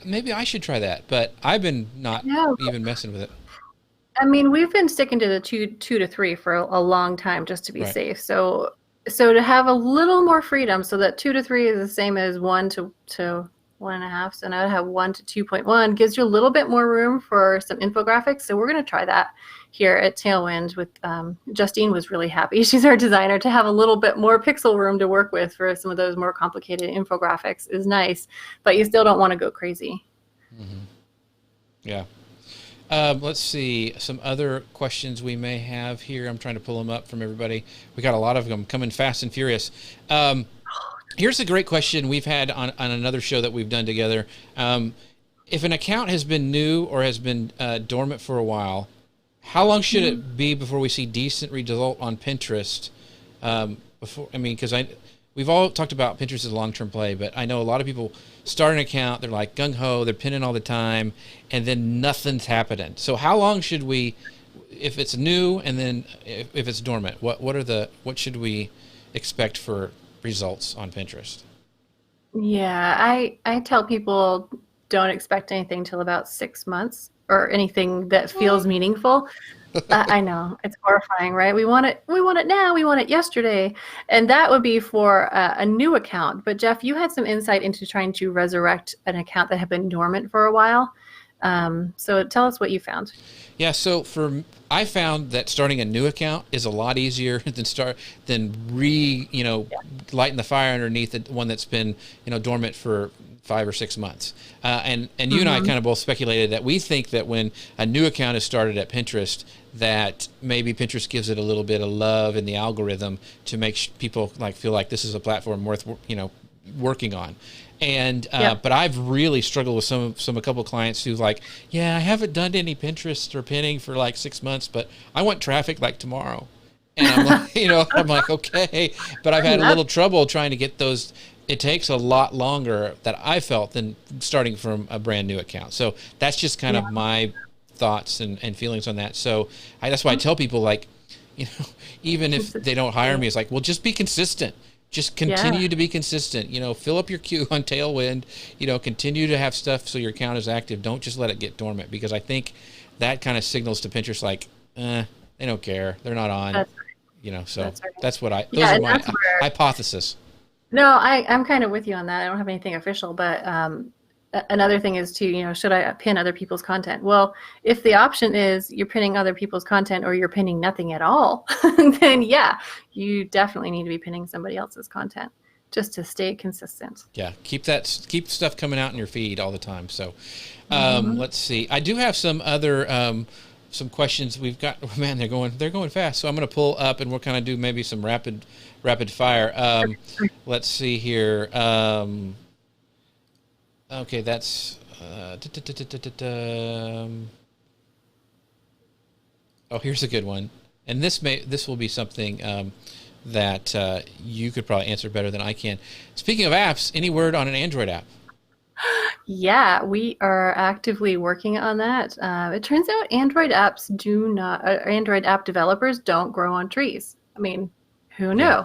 maybe I should try that, but I've been not even messing with it. I mean, we've been sticking to the two to 3 for a long time just to be safe. So to have a little more freedom, so that 2 to 3 is the same as 1 to 1.5. So now to have 1 to 2.1 gives you a little bit more room for some infographics. So we're going to try that here at Tailwind with Justine was really happy. She's our designer. To have a little bit more pixel room to work with for some of those more complicated infographics is nice, but you still don't want to go crazy. Mm-hmm. Yeah. Let's see some other questions we may have here. I'm trying to pull them up from everybody. We got a lot of them coming fast and furious. Here's a great question we've had on another show that we've done together. If an account has been new or has been dormant for a while, how long should it be before we see decent result on Pinterest? before. I mean, because we've all talked about Pinterest as a long-term play, but I know a lot of people start an account, they're like gung-ho, they're pinning all the time, and then nothing's happening. So how long should we, if it's new and then if it's dormant, what should we expect for results on Pinterest? Yeah, I tell people don't expect anything till about 6 months or anything that feels meaningful. I know it's horrifying, right? We want it now. We want it yesterday, and that would be for a new account. But Jeff, you had some insight into trying to resurrect an account that had been dormant for a while. So tell us what you found. Yeah, so I found that starting a new account is a lot easier than lighting the fire underneath the one that's been dormant for 5 or 6 months. And you and I kind of both speculated that we think that when a new account is started at Pinterest, that maybe Pinterest gives it a little bit of love in the algorithm to make people feel like this is a platform worth working on. And but I've really struggled with a couple of clients who I haven't done any Pinterest or pinning for 6 months, but I want traffic tomorrow. And I'm like, I'm like, okay, but I've had a little trouble trying to get those. It takes a lot longer that I felt than starting from a brand new account. So that's just kind of my thoughts and feelings on that. So that's why I tell people even if they don't hire me, it's well, just be consistent. Just continue to be consistent. Fill up your queue on Tailwind. Continue to have stuff so your account is active. Don't just let it get dormant, because I think that kind of signals to Pinterest they don't care. They're not on. That's right. So that's what those are my hypothesis. No, I'm kind of with you on that. I don't have anything official, but another thing is too, should I pin other people's content? Well, if the option is you're pinning other people's content or you're pinning nothing at all, then you definitely need to be pinning somebody else's content just to stay consistent. Yeah, keep stuff coming out in your feed all the time. So let's see. I do have some other some questions we've got. Man, they're going fast. So I'm going to pull up and we'll kind of do maybe some rapid fire. Let's see here. Okay, that's here's a good one, and this will be something that you could probably answer better than I can. Speaking of apps, any word on an Android app? Yeah, we are actively working on that. It turns out Android app developers don't grow on trees. I mean, who knew?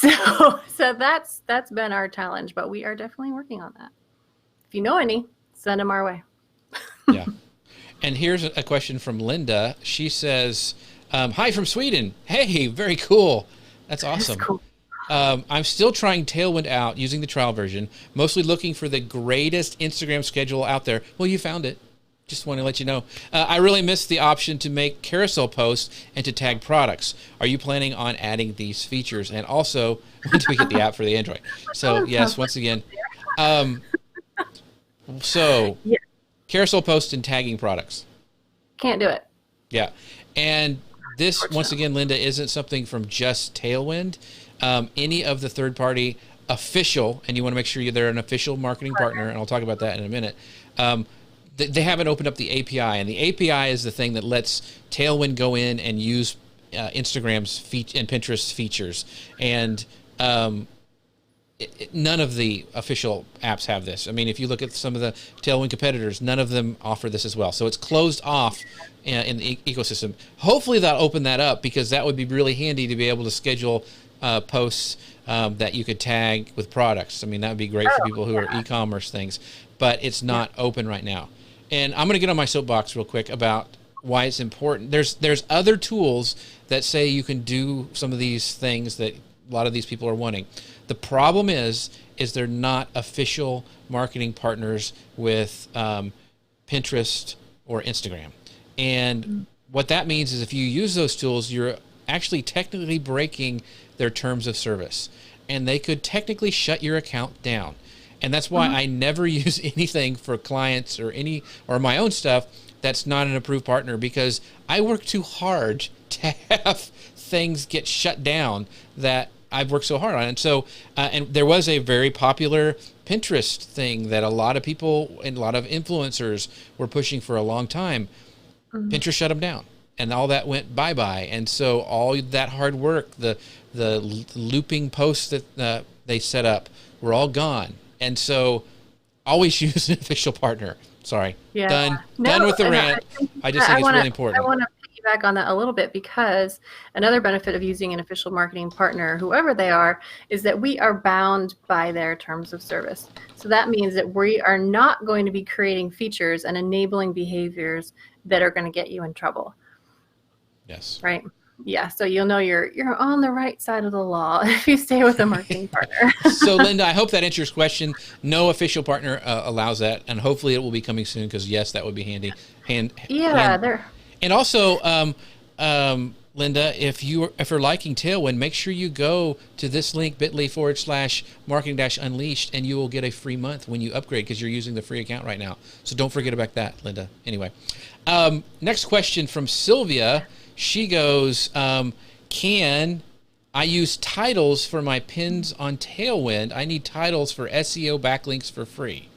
Yeah. So that's been our challenge, but we are definitely working on that. If you know any, send them our way. Yeah. And here's a question from Linda. She says, hi from Sweden. Hey, very cool. That's awesome. That's cool. I'm still trying Tailwind out using the trial version, mostly looking for the greatest Instagram schedule out there. Well, you found it. Just want to let you know. I really missed the option to make carousel posts and to tag products. Are you planning on adding these features? And also, when do we get the app for the Android? So, yes, once again. Carousel posts and tagging products. Can't do it. Yeah. And this, once again, Linda, isn't something from just Tailwind. Any of the third-party official, and you want to make sure they're an official marketing partner, and I'll talk about that in a minute, they haven't opened up the API, and the API is the thing that lets Tailwind go in and use Instagram's and Pinterest's features. And none of the official apps have this. I mean, if you look at some of the Tailwind competitors, none of them offer this as well. So it's closed off in the ecosystem. Hopefully they'll open that up, because that would be really handy to be able to schedule posts that you could tag with products. I mean, that would be great for people who are e-commerce things, but it's not open right now. And I'm going to get on my soapbox real quick about why it's important. There's other tools that say you can do some of these things that a lot of these people are wanting. The problem is they're not official marketing partners with Pinterest or Instagram. And what that means is if you use those tools, you're actually technically breaking their terms of service, and they could technically shut your account down. And that's why I never use anything for clients or my own stuff that's not an approved partner, because I work too hard to have things get shut down that I've worked so hard on. And so, and there was a very popular Pinterest thing that a lot of people and a lot of influencers were pushing for a long time. Pinterest shut them down. and all that went bye-bye. And so all that hard work, the looping posts that they set up were all gone. And so always use an official partner. Sorry. Yeah. Done with the rant. I just think it's really important. I want to piggyback on that a little bit, because another benefit of using an official marketing partner, whoever they are, is that we are bound by their terms of service. So that means that we are not going to be creating features and enabling behaviors that are going to get you in trouble. Yes. Right. Yeah. So you'll know you're on the right side of the law if you stay with a marketing partner. So Linda, I hope that answers your question. No official partner allows that, and hopefully it will be coming soon, because yes, that would be handy. And also, Linda, if you're liking Tailwind, make sure you go to this link, bit.ly/marketing-unleashed, and you will get a free month when you upgrade, because you're using the free account right now. So don't forget about that, Linda. Anyway, next question from Sylvia. She goes, can I use titles for my pins on Tailwind? I need titles for SEO backlinks for free.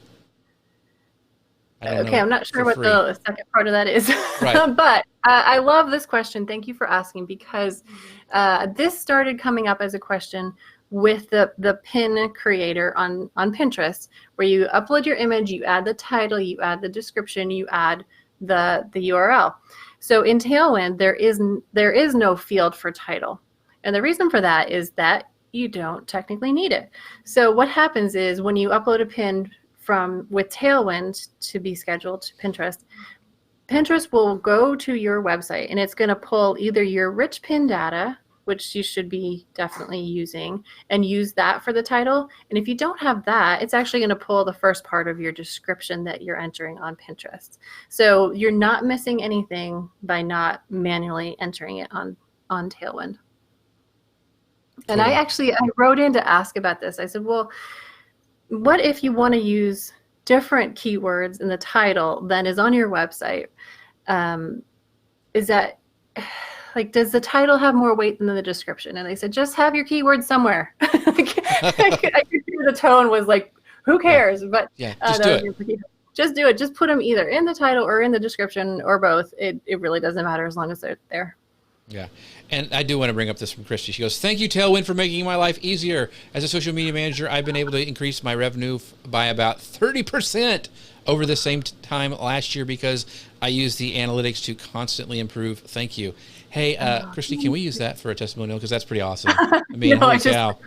Okay, I'm not sure what the second part of that is. Right. But I love this question. Thank you for asking, because this started coming up as a question with the pin creator on Pinterest, where you upload your image, you add the title, you add the description, you add the URL. So in Tailwind, there is no field for title. And the reason for that is that you don't technically need it. So what happens is, when you upload a pin with Tailwind to be scheduled to Pinterest will go to your website, and it's going to pull either your rich pin data, which you should be definitely using, and use that for the title. And if you don't have that, it's actually going to pull the first part of your description that you're entering on Pinterest. So you're not missing anything by not manually entering it on Tailwind. And Cool. I wrote in to ask about this. I said, well, what if you want to use different keywords in the title than is on your website? Is that, like, does the title have more weight than the description? And they said, just have your keywords somewhere. I could hear the tone was like, who cares? But yeah, just do it. Just do it. Just put them either in the title or in the description, or both. It really doesn't matter as long as they're there. Yeah. And I do want to bring up this from Christie. She goes, thank you, Tailwind, for making my life easier. As a social media manager, I've been able to increase my revenue by about 30% over the same time last year, because I use the analytics to constantly improve. Thank you. Hey, Christie, can we use that for a testimonial? Because that's pretty awesome. I mean, holy cow.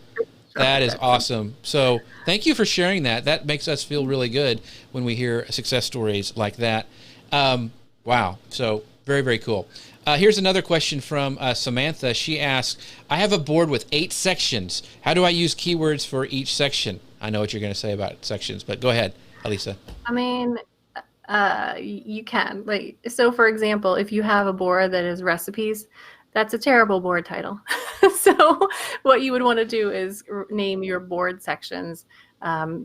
That is awesome. So thank you for sharing that. That makes us feel really good when we hear success stories like that. Wow. So very, very cool. Here's another question from Samantha. She asks, I have a board with 8 sections. How do I use keywords for each section? I know what you're going to say about sections, but go ahead, Alisa. I mean, you can. Like, so for example, if you have a board that is recipes, that's a terrible board title. So what you would want to do is name your board sections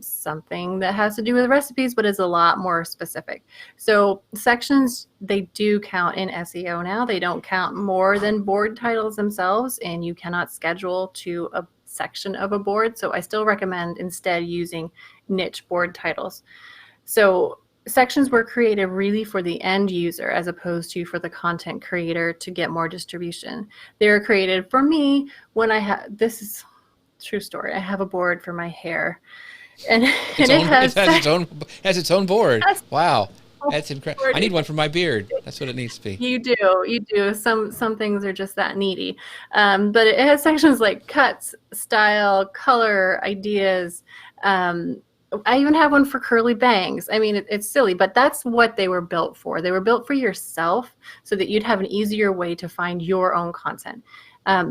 something that has to do with recipes, but is a lot more specific. So sections, they do count in SEO now. They don't count more than board titles themselves, and you cannot schedule to a section of a board. So I still recommend instead using niche board titles. So sections were created really for the end user as opposed to for the content creator to get more distribution. They were created for me when I had, this is true story, I have a board for my hair, and it has its own board. Wow, that's incredible. I need one for my beard. That's what it needs to be. You do. Some things are just that needy, but it has sections like cuts, style, color, ideas. I even have one for curly bangs. I mean, it's silly, but that's what they were built for. They were built for yourself so that you'd have an easier way to find your own content.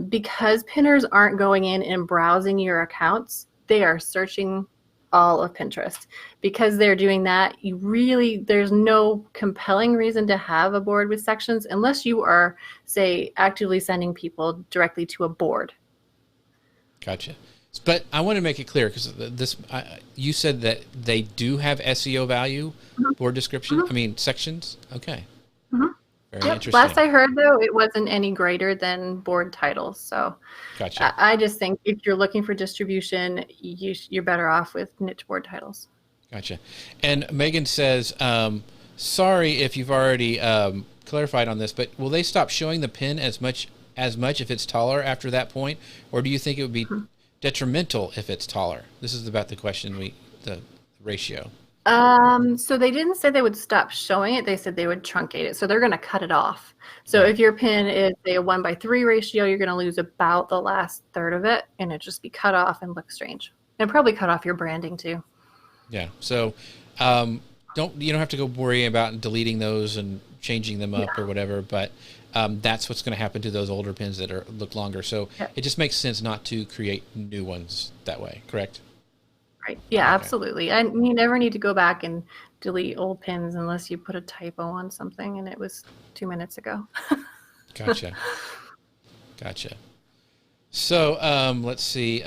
Because pinners aren't going in and browsing your accounts, they are searching all of Pinterest. Because they're doing that, there's no compelling reason to have a board with sections unless you are, say, actively sending people directly to a board. Gotcha. But I want to make it clear, because you said that they do have SEO value, board description, sections. Okay. Very interesting. Last I heard, though, it wasn't any greater than board titles. So gotcha. I just think if you're looking for distribution, you're better off with niche board titles. Gotcha. And Megan says, sorry if you've already clarified on this, but will they stop showing the pin as much if it's taller after that point, or do you think it would be detrimental if it's taller? This is about the question the ratio. So they didn't say they would stop showing it. They said they would truncate it. So they're going to cut it off. So if your pin is say a 1:3 ratio, you're going to lose about the last third of it, and it just be cut off and look strange. And probably cut off your branding too. Yeah. So you don't have to go worry about deleting those and changing them up or whatever. But that's what's going to happen to those older pins that look longer. So it just makes sense not to create new ones that way. Correct? Right. Yeah, okay. Absolutely. And you never need to go back and delete old pins unless you put a typo on something and it was 2 minutes ago. Gotcha. So let's see.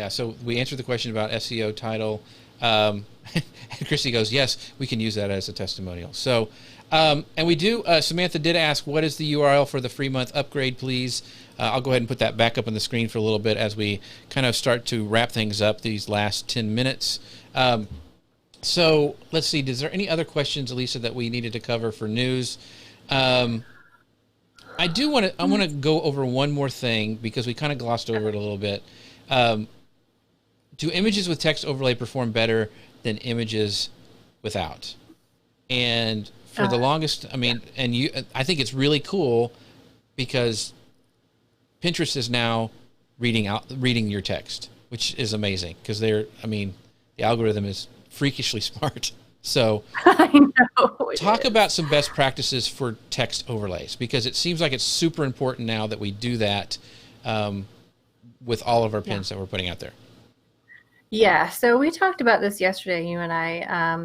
So we answered the question about SEO title. And Christie goes, yes, we can use that as a testimonial. So, and we do, Samantha did ask, what is the URL for the free month upgrade, please? I'll go ahead and put that back up on the screen for a little bit as we kind of start to wrap things up these last 10 minutes. So let's see, is there any other questions, Alisa, that we needed to cover for news? I want to go over one more thing because we kind of glossed over it a little bit. Do images with text overlay perform better than images without? And for the longest, I think it's really cool because Pinterest is now reading your text, which is amazing because the algorithm is freakishly smart. So I know. Talk about some best practices for text overlays, because it seems like it's super important now that we do that with all of our pins that we're putting out there. Yeah, so we talked about this yesterday, you and I,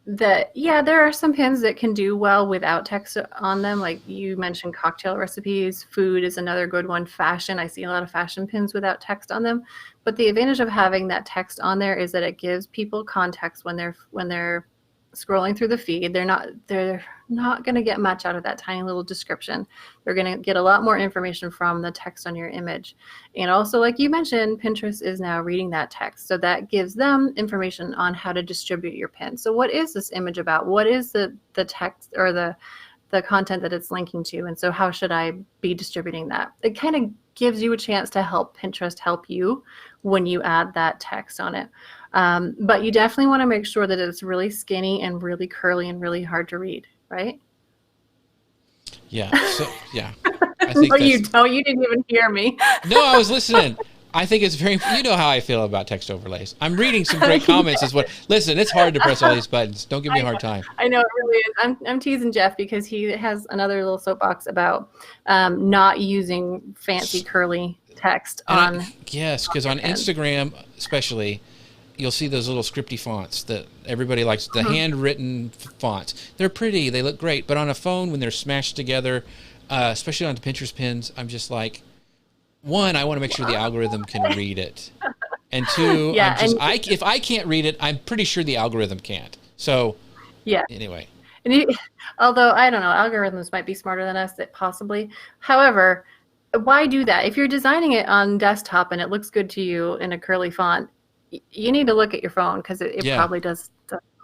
there are some pins that can do well without text on them. Like you mentioned, cocktail recipes, food is another good one. Fashion, I see a lot of fashion pins without text on them. But the advantage of having that text on there is that it gives people context when they're scrolling through the feed. They're not going to get much out of that tiny little description. They're going to get a lot more information from the text on your image. And also, like you mentioned, Pinterest is now reading that text. So that gives them information on how to distribute your pin. So what is this image about? What is the text or the content that it's linking to? And so how should I be distributing that? It kind of gives you a chance to help Pinterest help you when you add that text on it. But you definitely want to make sure that it's really skinny and really curly and really hard to read, right? Yeah. So, yeah. I think you didn't even hear me. No, I was listening. I think it's you know how I feel about text overlays. I'm reading some great comments listen, it's hard to press all these buttons. Don't give me a hard time. I know it really is. I'm teasing Jeff because he has another little soapbox about not using fancy curly text on. Yes, because on Instagram especially, you'll see those little scripty fonts that everybody likes, the handwritten fonts. They're pretty, they look great, but on a phone when they're smashed together, especially on Pinterest pins, I'm just like, one, I want to make sure the algorithm can read it. And two, if I can't read it, I'm pretty sure the algorithm can't. So anyway. Although, I don't know, algorithms might be smarter than us, possibly. However, why do that? If you're designing it on desktop and it looks good to you in a curly font, you need to look at your phone because it probably does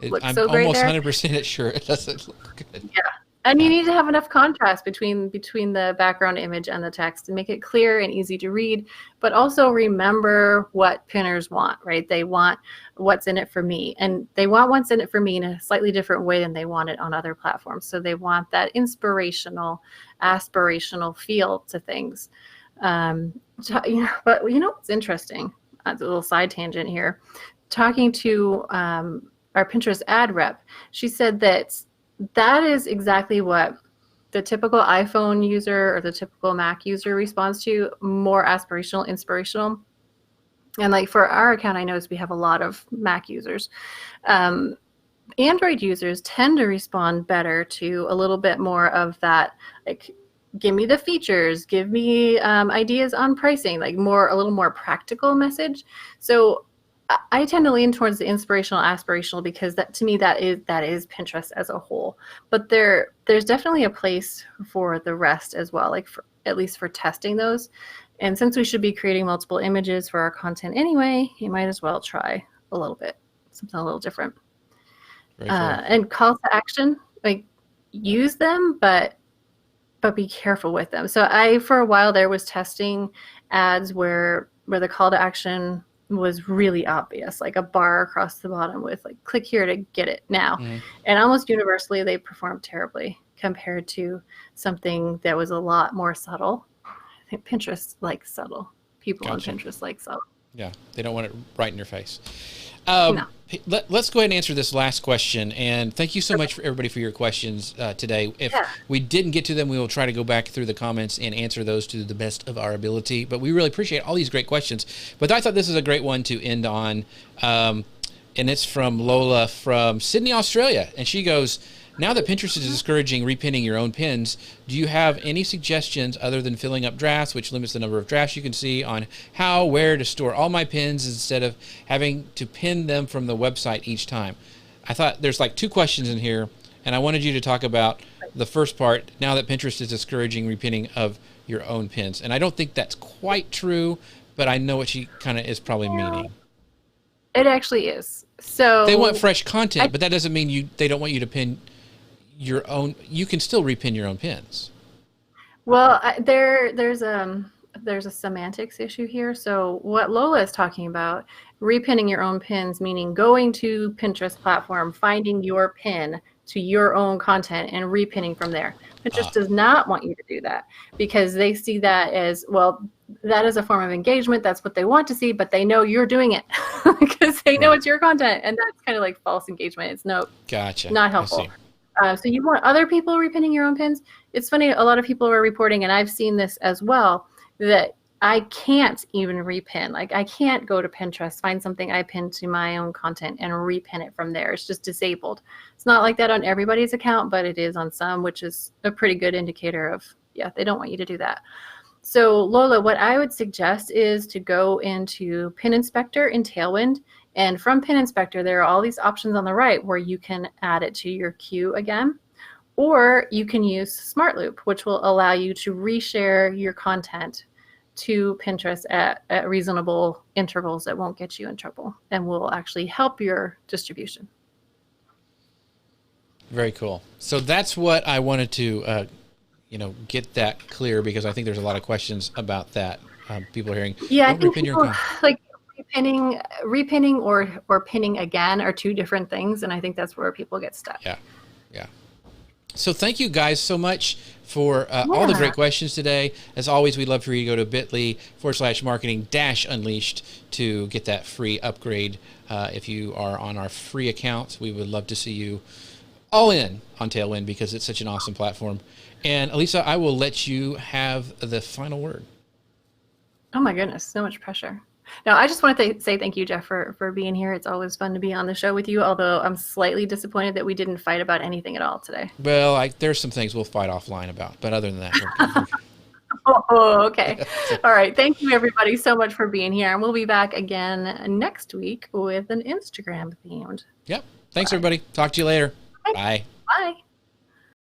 look so great there. I'm almost 100% sure it doesn't look good. Yeah. And you need to have enough contrast between the background image and the text and make it clear and easy to read, but also remember what pinners want, right? They want what's in it for me, and they want what's in it for me in a slightly different way than they want it on other platforms. So they want that inspirational, aspirational feel to things. But what's interesting? A little side tangent here. Talking to our Pinterest ad rep, she said that is exactly what the typical iPhone user or the typical Mac user responds to, more aspirational, inspirational. And like for our account, I noticed we have a lot of Mac users. Android users tend to respond better to a little bit more of that, like, give me the features, give me ideas on pricing, like a little more practical message. So I tend to lean towards the inspirational, aspirational, because to me that is Pinterest as a whole. But there's definitely a place for the rest as well, like at least for testing those. And since we should be creating multiple images for our content anyway, you might as well try a little bit, something a little different. And call to action, like use them, but be careful with them. So for a while there was testing ads where the call to action was really obvious, like a bar across the bottom with like, click here to get it now. Mm-hmm. And almost universally they performed terribly compared to something that was a lot more subtle. I think Pinterest likes subtle. People Gotcha. on Pinterest like subtle. Yeah, they don't want it right in your face. No. Let's go ahead and answer this last question. And thank you so much for everybody for your questions today. If we didn't get to them, we will try to go back through the comments and answer those to the best of our ability. But we really appreciate all these great questions. But I thought this is a great one to end on. And it's from Lola from Sydney, Australia. And she goes, now that Pinterest is discouraging repinning your own pins, do you have any suggestions other than filling up drafts, which limits the number of drafts you can see, on where to store all my pins instead of having to pin them from the website each time? I thought there's like 2 questions in here, and I wanted you to talk about the first part, now that Pinterest is discouraging repinning of your own pins. And I don't think that's quite true, but I know what she kind of is probably meaning. It actually is. So they want fresh content, but that doesn't mean they don't want you to pin your own. You can still repin your own pins. Well, there's a semantics issue here. So what Lola is talking about, repinning your own pins, meaning going to Pinterest platform, finding your pin to your own content and repinning from there. Pinterest does not want you to do that because they see that as, well, that is a form of engagement. That's what they want to see, but they know you're doing it because they know it's your content, and that's kind of like false engagement. It's not helpful. So you want other people repinning your own pins? It's funny, a lot of people are reporting, and I've seen this as well, that I can't even repin. Like, I can't go to Pinterest, find something I pin to my own content and repin it from there. It's just disabled. It's not like that on everybody's account, but it is on some, which is a pretty good indicator of, they don't want you to do that. So Lola, what I would suggest is to go into Pin Inspector in Tailwind. And from Pin Inspector, there are all these options on the right where you can add it to your queue again. Or you can use Smart Loop, which will allow you to reshare your content to Pinterest at reasonable intervals that won't get you in trouble and will actually help your distribution. Very cool. So that's what I wanted to get that clear, because I think there's a lot of questions about that. People are hearing, I think people, like repinning or pinning again are 2 different things, and I think that's where people get stuck. Yeah. So thank you guys so much for all the great questions today. As always, we'd love for you to go to bit.ly/marketing-unleashed to get that free upgrade. If you are on our free account, we would love to see you all in on Tailwind because it's such an awesome platform. And Alisa, I will let you have the final word. Oh my goodness, so much pressure. No, I just want to say thank you, Jeff, for being here. It's always fun to be on the show with you, although I'm slightly disappointed that we didn't fight about anything at all today. Well, there's some things we'll fight offline about, but other than that, okay. All right. Thank you, everybody, so much for being here. And we'll be back again next week with an Instagram themed. Yep. Thanks, everybody. Talk to you later. Okay. Bye. Bye.